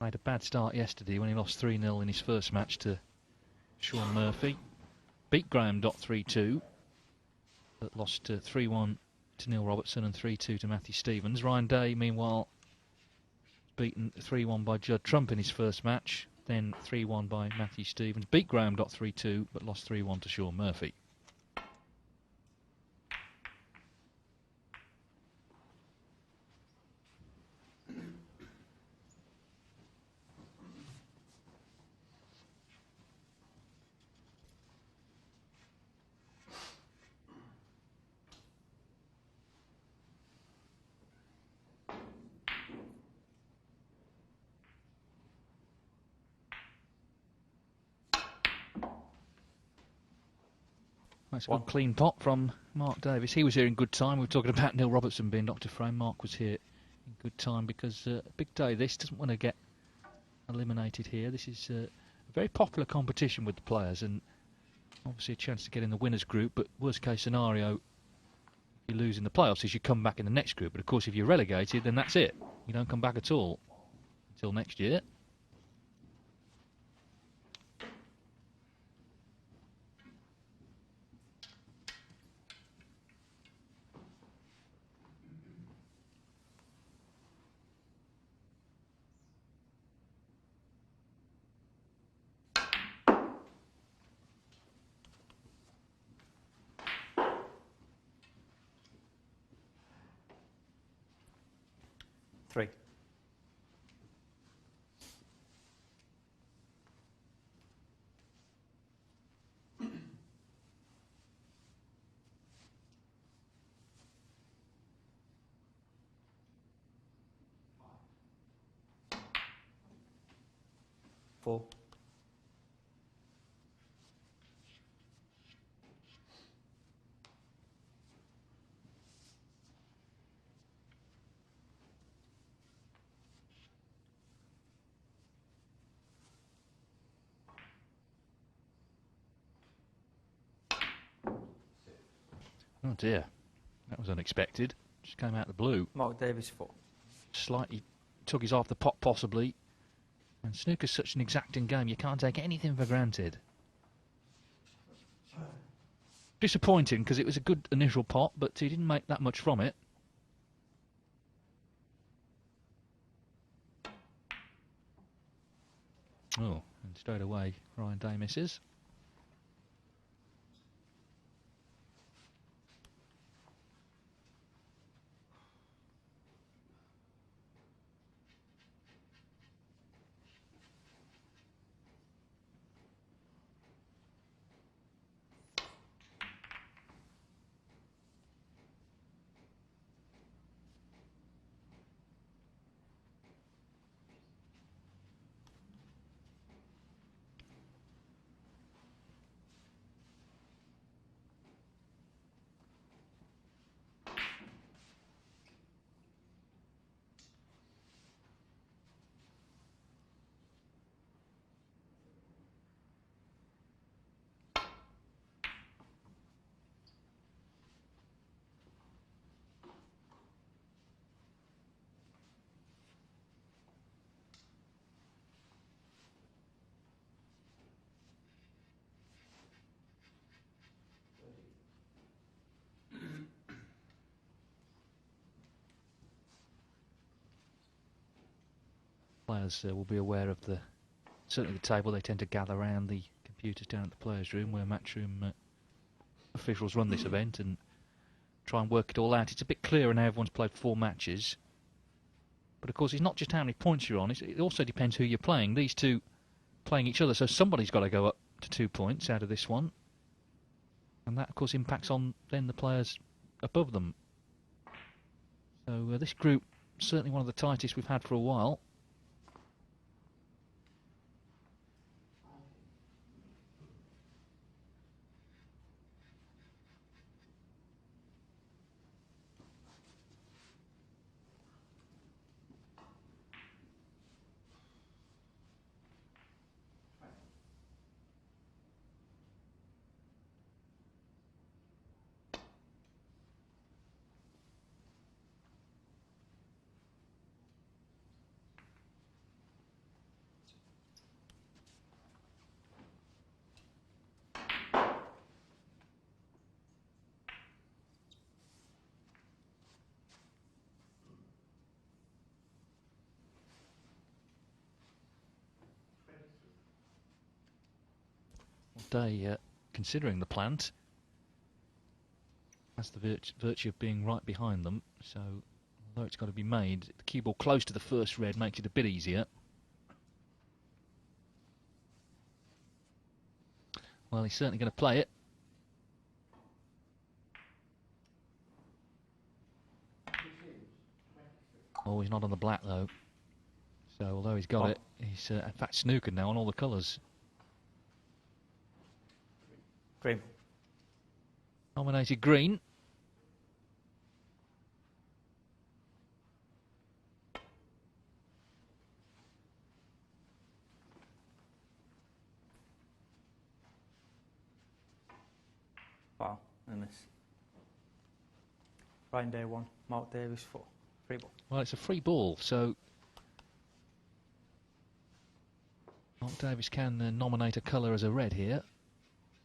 Made a bad start yesterday when he lost 3-0 in his first match to Sean Murphy. Beat Graham Dott 3-2, but lost 3-1 to Neil Robertson and 3-2 to Matthew Stevens. Ryan Day, meanwhile, beaten 3-1 by Judd Trump in his first match, then 3-1 by Matthew Stevens. Beat Graham Dott 3-2, but lost 3-1 to Sean Murphy. That's a good clean pot from Mark Davis. He was here in good time. We were talking about Neil Robertson being knocked to frame. Mark was here in good time because a big day this doesn't want to get eliminated here. This is a very popular competition with the players and obviously a chance to get in the winners group, but worst case scenario, if you lose in the playoffs is you come back in the next group. But of course if you're relegated, then that's it. You don't come back at all until next year. Three. Four. Oh dear, that was unexpected. Just came out of the blue. Mark Davis 4. Slightly took his half the pot possibly. And snooker's such an exacting game, you can't take anything for granted. Disappointing because it was a good initial pot, but he didn't make that much from it. Oh, and straight away Ryan Day misses. Players will be aware of certainly the table. They tend to gather around the computers down at the players' room where matchroom officials run this event and try and work it all out. It's a bit clearer now everyone's played 4 matches. But of course it's not just how many points you're on, it also depends who you're playing. These two playing each other, so somebody's got to go up to 2 points out of this one. And that of course impacts on then the players above them. So this group, certainly one of the tightest we've had for a while. stay considering the plant. That's the virtue of being right behind them. So, although it's got to be made, the cue ball close to the first red makes it a bit easier. Well, he's certainly going to play it. Oh, he's not on the black though. So, although he's got it, he's in fact snookered now on all the colours. Green. Nominated green. Wow, and miss. Ryan Day 1, Mark Davis 4. Free ball. Well, it's a free ball, so Mark Davis can nominate a colour as a red here.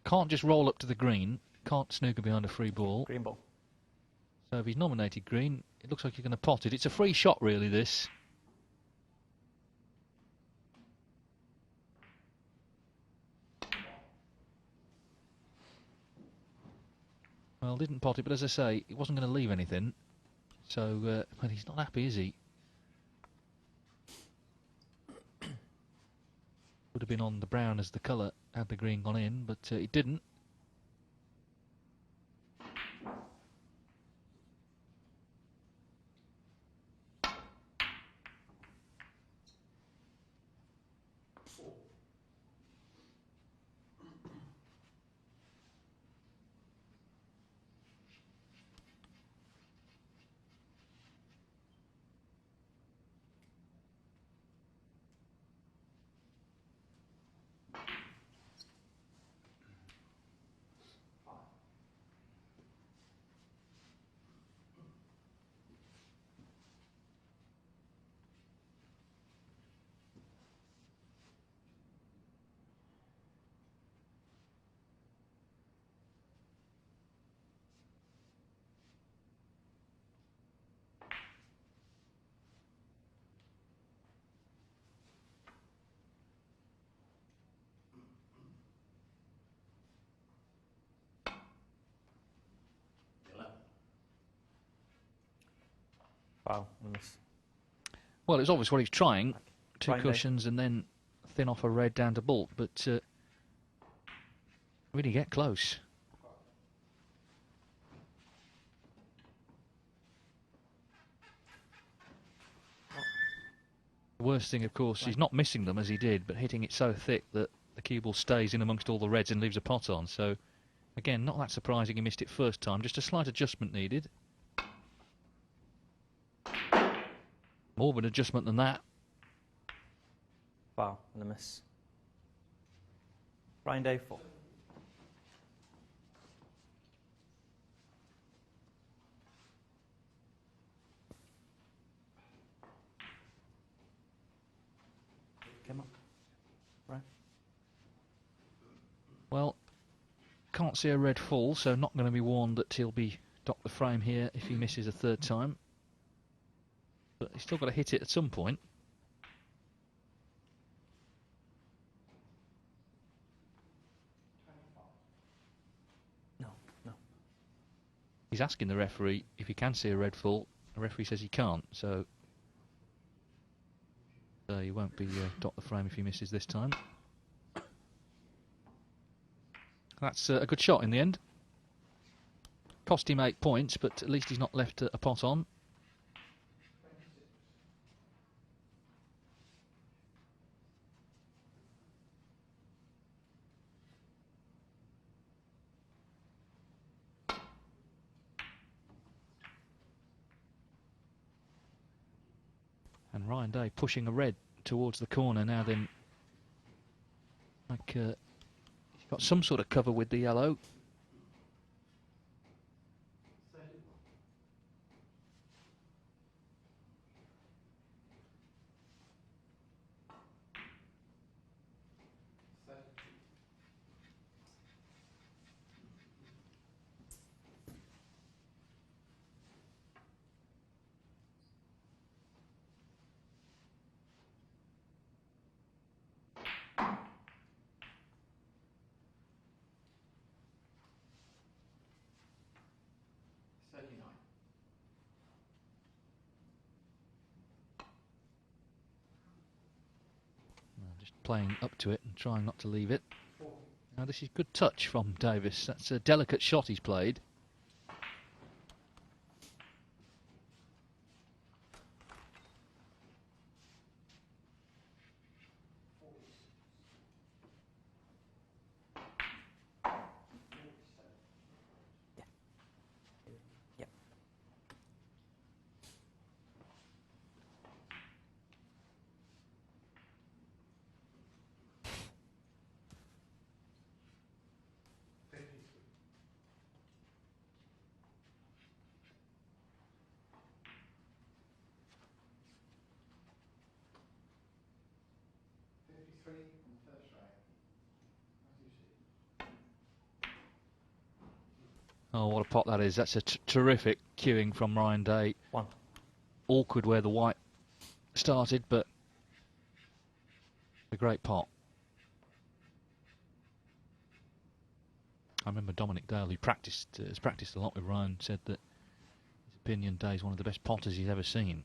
Can't just roll up to the green. Can't snooker behind a free ball. Green ball. So if he's nominated green, it looks like you're going to pot it. It's a free shot, really, this. Well, didn't pot it, but as I say, it wasn't going to leave anything. So, well, he's not happy, is he? Would have been on the brown as the colour had the green gone in, but it didn't. Wow, and miss. Well, it's obvious what he's trying. Two Right, cushions and then thin off a red down to baulk, but really get close. The worst thing, of course, is not missing them as he did, but hitting it so thick that the cue ball stays in amongst all the reds and leaves a pot on. So, again, not that surprising he missed it first time, just a slight adjustment needed. More of an adjustment than that. Wow, and a miss. Ryan Day 4. Come on. Right. Well, can't see a red full, so not going to be warned that he'll be docked the frame here if he misses a third time. But he's still got to hit it at some point. No. He's asking the referee if he can see a red full. The referee says he can't, so he won't be docked the frame if he misses this time. That's a good shot in the end. Cost him 8 points, but at least he's not left a pot on. And Ryan Day pushing a red towards the corner now then. Like he's got some sort of cover with the yellow. playing up to it and trying not to leave it. Now this is good touch from Davis. That's a delicate shot he's played. Yep. Oh, what a pot that is. That's a terrific cueing from Ryan Day. 1. Awkward where the white started, but a great pot. I remember Dominic Dale, who has practiced a lot with Ryan, said that his opinion Day is one of the best potters he's ever seen.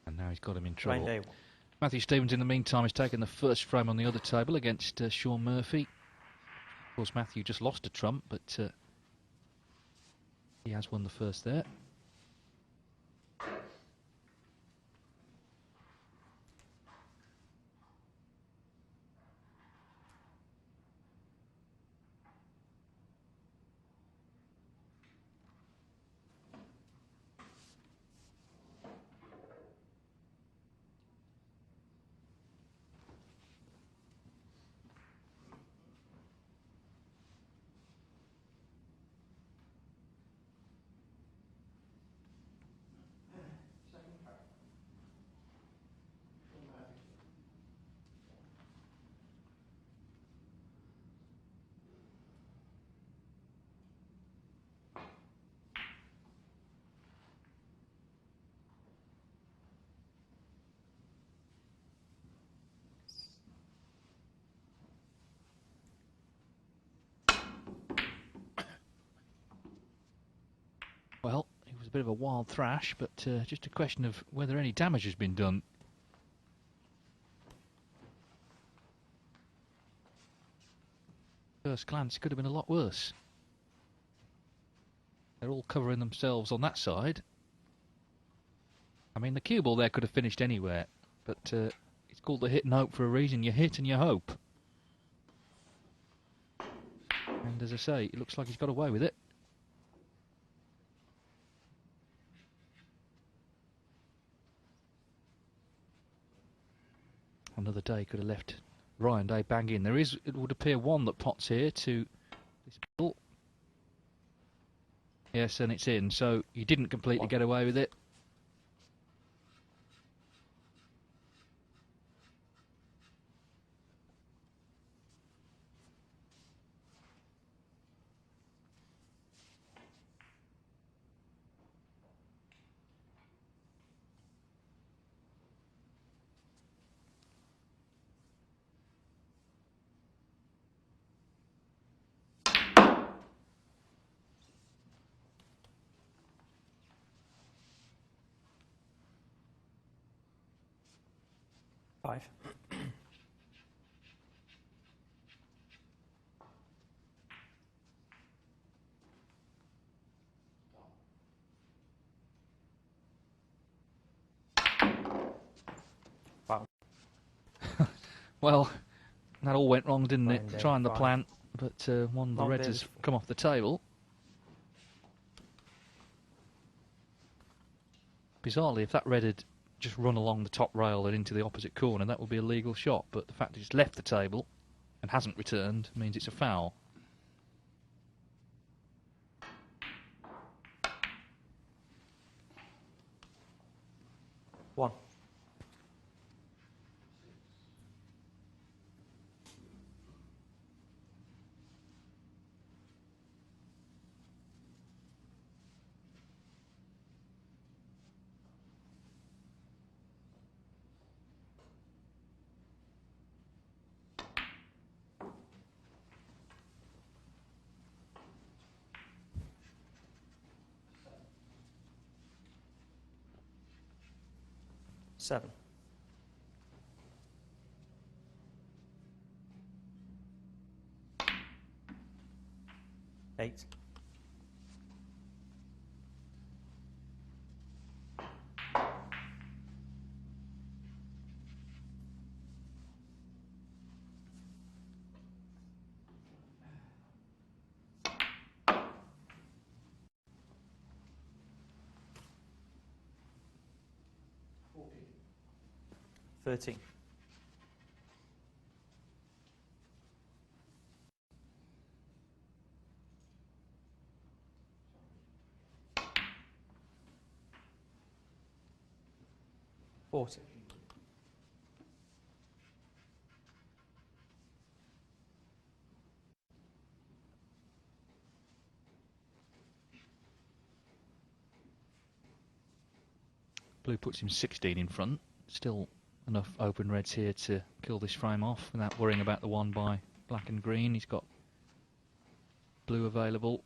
And now he's got him in trouble. Ryan Day. Matthew Stevens, in the meantime, has taken the first frame on the other table against Sean Murphy. Of course, Matthew just lost a trump, but he has won the first there. Well, it was a bit of a wild thrash, but just a question of whether any damage has been done. First glance, could have been a lot worse. They're all covering themselves on that side. I mean, the cue ball there could have finished anywhere, but it's called the hit and hope for a reason. You hit and you hope. And as I say, it looks like he's got away with it. Another Day could have left Ryan Day bang in. There is, it would appear, one that pots here to this ball. Yes, and it's in. So he didn't completely get away with it. Five. Wow. Well, that all went wrong, didn't it? Ryan Day, Trying the 5. plan, but one of the Long Reds Davis. has come off the table. Bizarrely, if that Red had just run along the top rail and into the opposite corner, that would be a legal shot. But the fact that it's left the table and hasn't returned means it's a foul. One. 7. 8. 13. 40. 'Blue puts him 16 in front. Still enough open reds here to kill this frame off without worrying about the one by black and green. He's got blue available.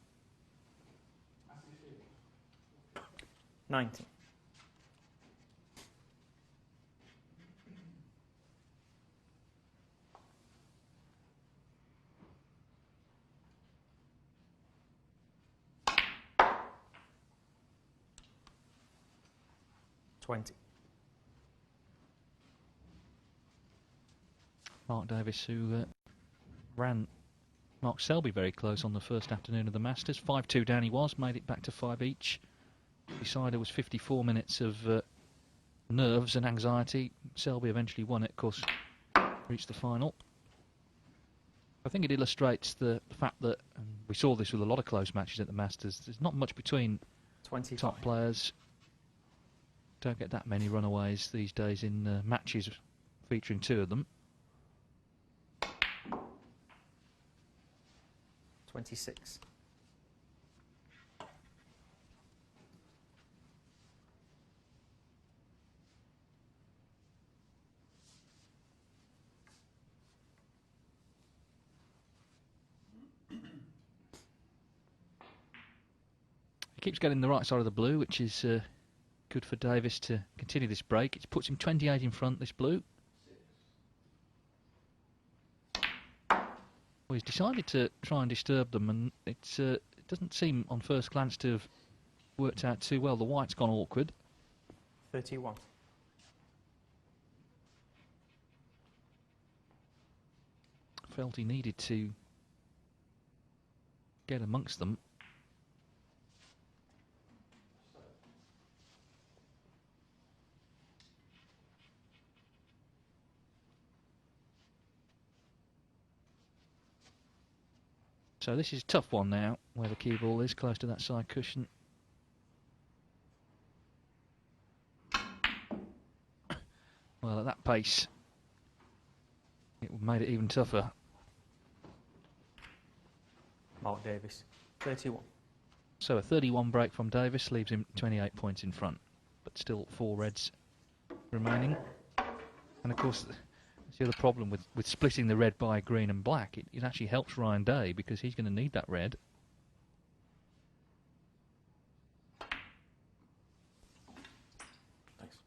19. 20. Mark Davis, who ran Mark Selby very close on the first afternoon of the Masters. 5-2 down he was, made it back to 5 each. Decider was 54 minutes of nerves and anxiety. Selby eventually won it, of course, reached the final. I think it illustrates the fact that, and we saw this with a lot of close matches at the Masters, there's not much between 25. top players. Don't get that many runaways these days in matches featuring 2 of them. 26. He keeps getting the right side of the blue, which is good for Davis to continue this break. It puts him 28 in front, this blue. Well, he's decided to try and disturb them, and it doesn't seem on first glance to have worked out too well. The white's gone awkward. 31. Felt he needed to get amongst them. So this is a tough one now, where the cue ball is close to that side cushion. Well, at that pace, it made it even tougher. Mark Davis. 31. So a 31 break from Davis leaves him 28 points in front, but still 4 reds remaining. And of course, that's the other problem with splitting the red by green and black. It actually helps Ryan Day because he's going to need that red. Thanks.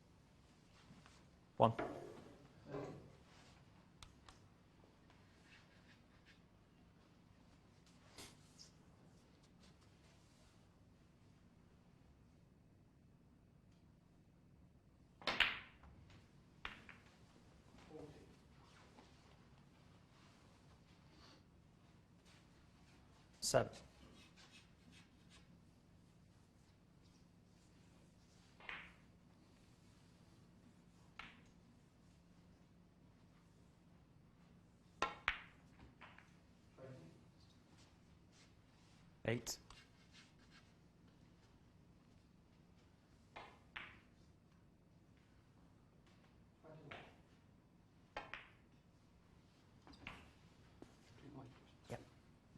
1. 7. 8. 21.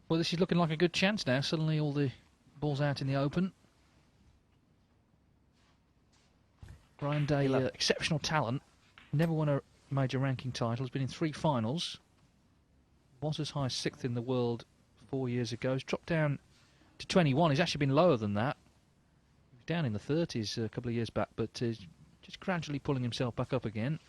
Well, this is looking like a good chance now. Suddenly all the balls out in the open. Ryan Day, exceptional talent. Never won a major ranking title. Has been in 3 finals. Was as high as 6th in the world 4 years ago. He's dropped down to 21. He's actually been lower than that. He was down in the 30s a couple of years back, but just Just gradually pulling himself back up again.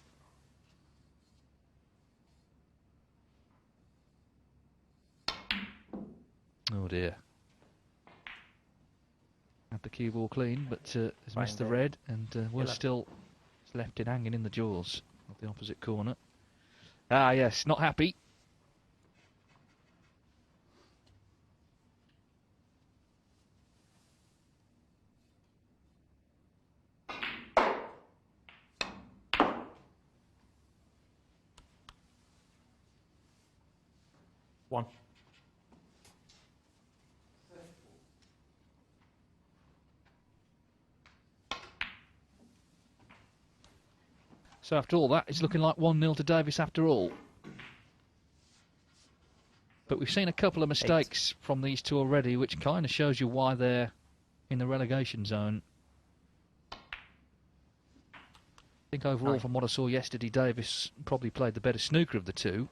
Oh dear. Had the cue ball clean, but has missed the red, and was still left it hanging in the jaws of the opposite corner. Ah yes, not happy. One. So after all that, it's looking like 1-0 to Davis after all. But we've seen a couple of mistakes from these two already, which kind of shows you why they're in the relegation zone. I think overall, from what I saw yesterday, Davis probably played the better snooker of the two.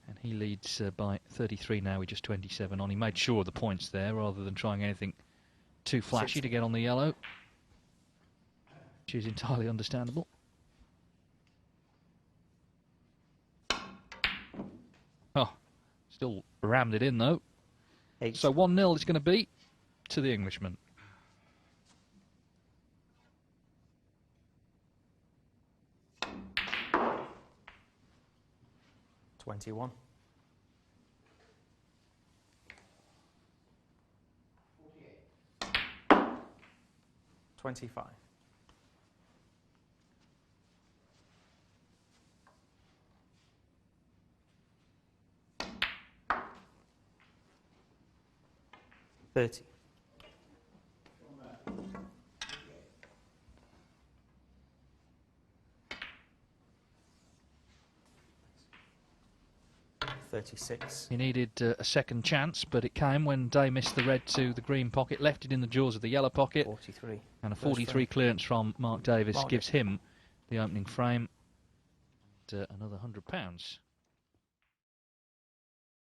And he leads by 33 now with just 27 on. He made sure of the points there rather than trying anything too flashy to get on the yellow, which is entirely understandable. Oh, still rammed it in though. 8. So 1-0 it's going to be to the Englishman. $21. 25. 30. 36. He needed a second chance, but it came when Day missed the red to the green pocket, left it in the jaws of the yellow pocket. 43. And a 43 clearance from Mark Davis gives him the opening frame. And, another £100.